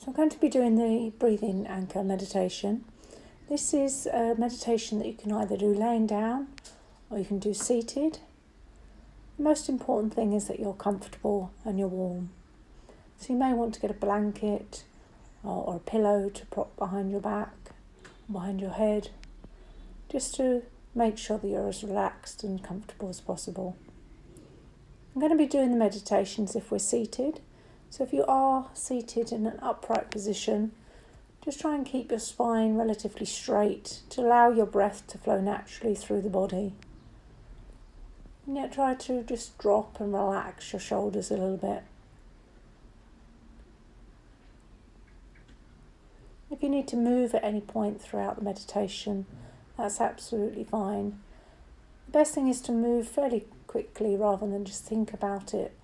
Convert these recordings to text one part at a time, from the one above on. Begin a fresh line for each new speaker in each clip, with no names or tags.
So I'm going to be doing the breathing anchor meditation. This is a meditation that you can either do laying down or you can do seated. The most important thing is that you're comfortable and you're warm. So you may want to get a blanket or a pillow to prop behind your back, behind your head, just to make sure that you're as relaxed and comfortable as possible. I'm going to be doing the meditations if we're seated. So if you are seated in an upright position, just try and keep your spine relatively straight to allow your breath to flow naturally through the body. And yet try to just drop and relax your shoulders a little bit. If you need to move at any point throughout the meditation, that's absolutely fine. The best thing is to move fairly quickly rather than just think about it,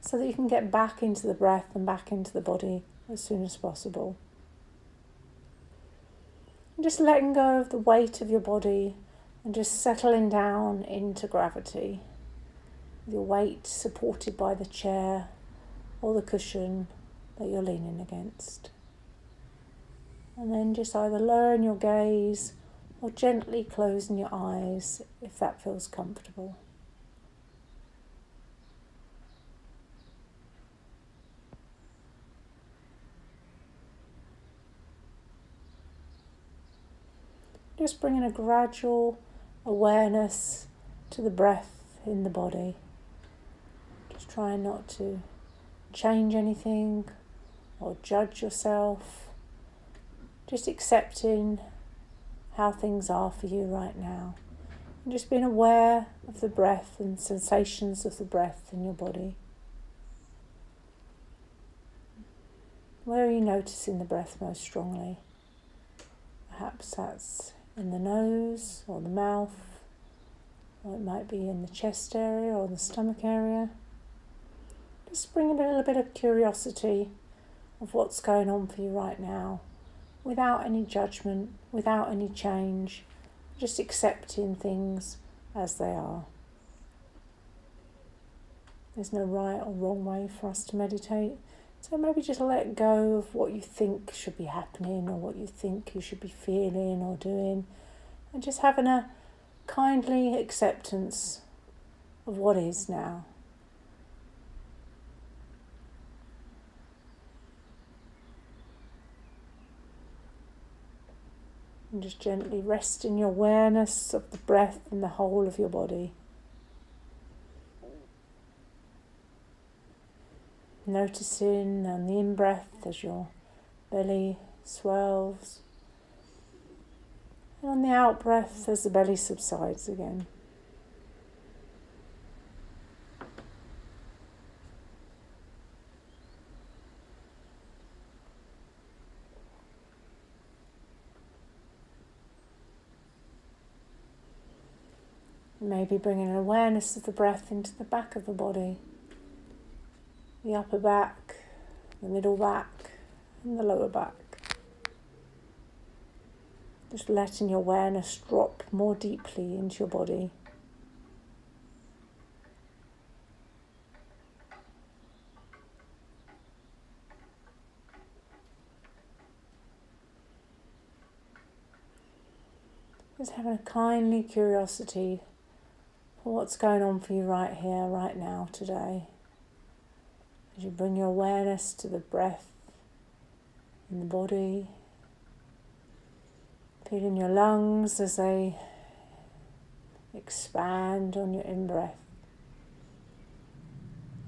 so that you can get back into the breath and back into the body as soon as possible. And just letting go of the weight of your body and just settling down into gravity. With your weight supported by the chair or the cushion that you're leaning against. And then just either lowering your gaze or gently closing your eyes if that feels comfortable. Just bringing a gradual awareness to the breath in the body. Just trying not to change anything or judge yourself. Just accepting how things are for you right now. And just being aware of the breath and sensations of the breath in your body. Where are you noticing the breath most strongly? Perhaps that's in the nose or the mouth, or it might be in the chest area or the stomach area. Just bring a little bit of curiosity of what's going on for you right now, without any judgment, without any change, just accepting things as they are. There's no right or wrong way for us to meditate. So maybe just let go of what you think should be happening or what you think you should be feeling or doing, and just having a kindly acceptance of what is now. And just gently resting your awareness of the breath in the whole of your body. Noticing on the in-breath as your belly swells, and on the out-breath as the belly subsides again. Maybe bringing an awareness of the breath into the back of the body. The upper back, the middle back, and the lower back. Just letting your awareness drop more deeply into your body. Just having a kindly curiosity for what's going on for you right here, right now, today. As you bring your awareness to the breath in the body, feeling your lungs as they expand on your in-breath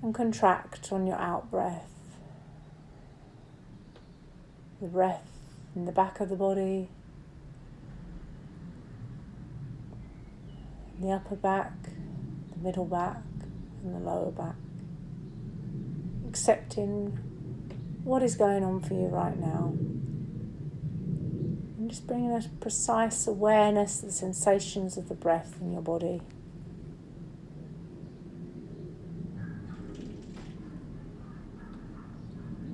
and contract on your out-breath. The breath in the back of the body, the upper back, the middle back, and the lower back. Accepting what is going on for you right now. And just bringing a precise awareness of the sensations of the breath in your body.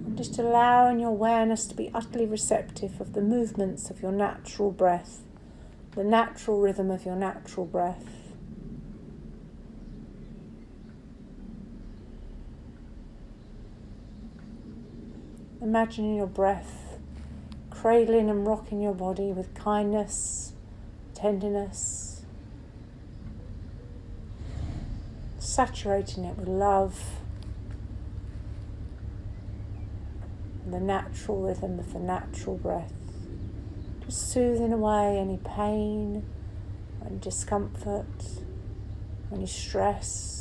And just allowing your awareness to be utterly receptive of the movements of your natural breath, the natural rhythm of your natural breath. And imagining your breath cradling and rocking your body with kindness, tenderness, saturating it with love, and the natural rhythm of the natural breath, just soothing away any pain and discomfort, any stress.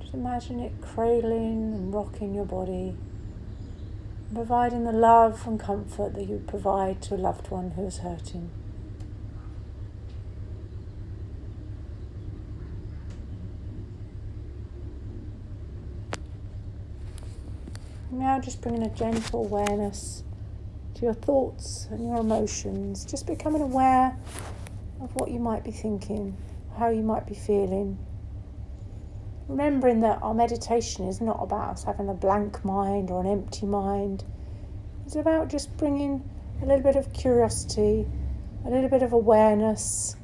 Just imagine it cradling and rocking your body, providing the love and comfort that you provide to a loved one who is hurting. Now just bringing a gentle awareness to your thoughts and your emotions, just becoming aware of what you might be thinking, how you might be feeling. Remembering that our meditation is not about us having a blank mind or an empty mind. It's about just bringing a little bit of curiosity, a little bit of awareness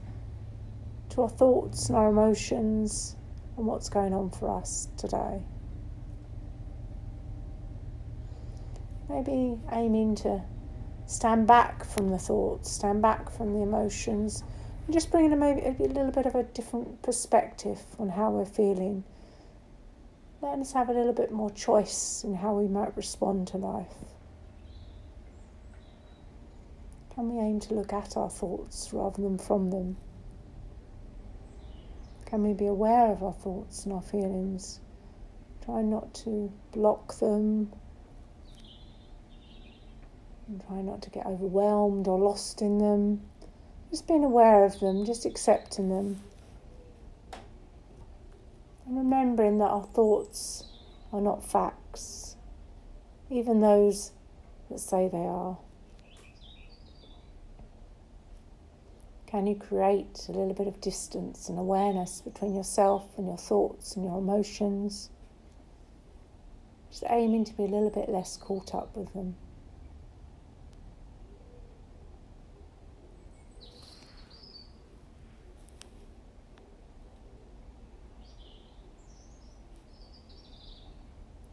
to our thoughts and our emotions and what's going on for us today. Maybe aiming to stand back from the thoughts, stand back from the emotions, and just bringing maybe a little bit of a different perspective on how we're feeling. Letting us have a little bit more choice in how we might respond to life. Can we aim to look at our thoughts rather than from them? Can we be aware of our thoughts and our feelings? Try not to block them. And try not to get overwhelmed or lost in them. Just being aware of them, just accepting them. And remembering that our thoughts are not facts, even those that say they are. Can you create a little bit of distance and awareness between yourself and your thoughts and your emotions? Just aiming to be a little bit less caught up with them.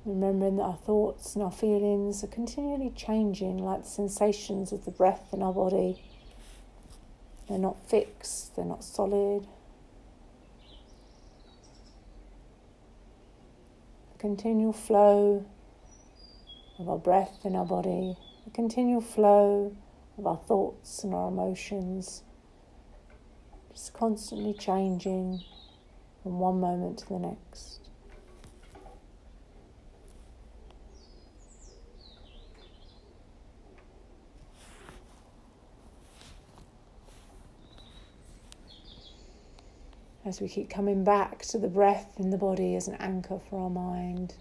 Remembering that our thoughts and our feelings are continually changing, like the sensations of the breath in our body. They're not fixed, they're not solid. The continual flow of our breath in our body, the continual flow of our thoughts and our emotions, just constantly changing from one moment to the next. As we keep coming back to the breath in the body as an anchor for our mind.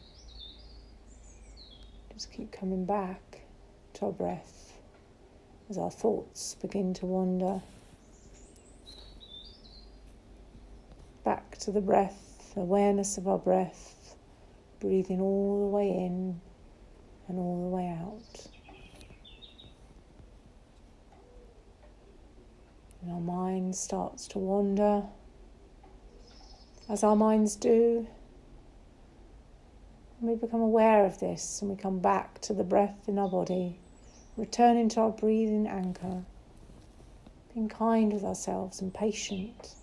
Just keep coming back to our breath as our thoughts begin to wander. Back to the breath, awareness of our breath, breathing all the way in and all the way out. And our mind starts to wander. As our minds do, we become aware of this and we come back to the breath in our body, returning to our breathing anchor, being kind with ourselves and patient.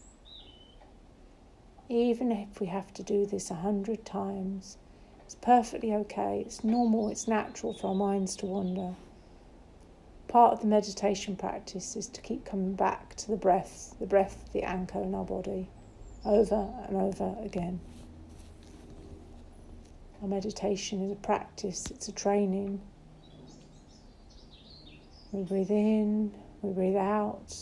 Even if we have to do this 100 times, it's perfectly okay, it's normal, it's natural for our minds to wander. Part of the meditation practice is to keep coming back to the breath, the anchor in our body. Over and over again. Our meditation is a practice, it's a training. We breathe in, we breathe out.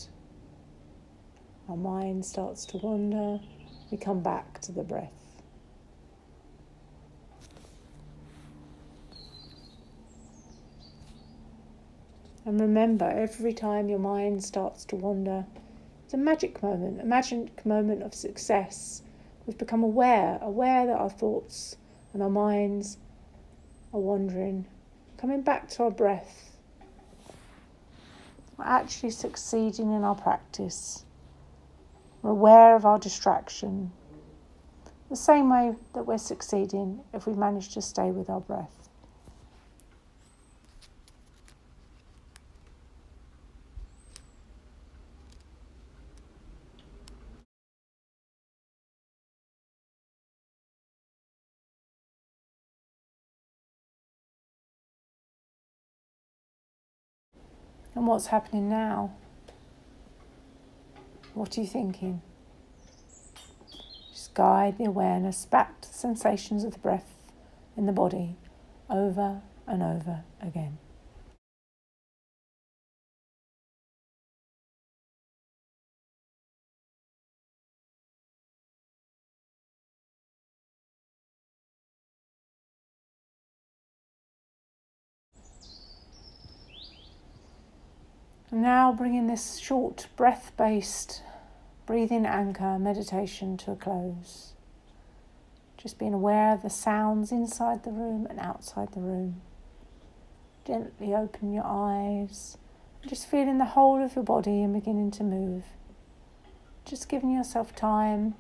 Our mind starts to wander, we come back to the breath. And remember, every time your mind starts to wander, it's a magic moment of success. We've become aware that our thoughts and our minds are wandering, coming back to our breath. We're actually succeeding in our practice. We're aware of our distraction, the same way that we're succeeding if we manage to stay with our breath. And what's happening now? What are you thinking? Just guide the awareness back to the sensations of the breath in the body over and over again. And now bringing this short breath-based breathing anchor meditation to a close. Just being aware of the sounds inside the room and outside the room. Gently open your eyes. Just feeling the whole of your body and beginning to move. Just giving yourself time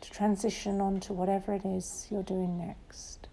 to transition on to whatever it is you're doing next.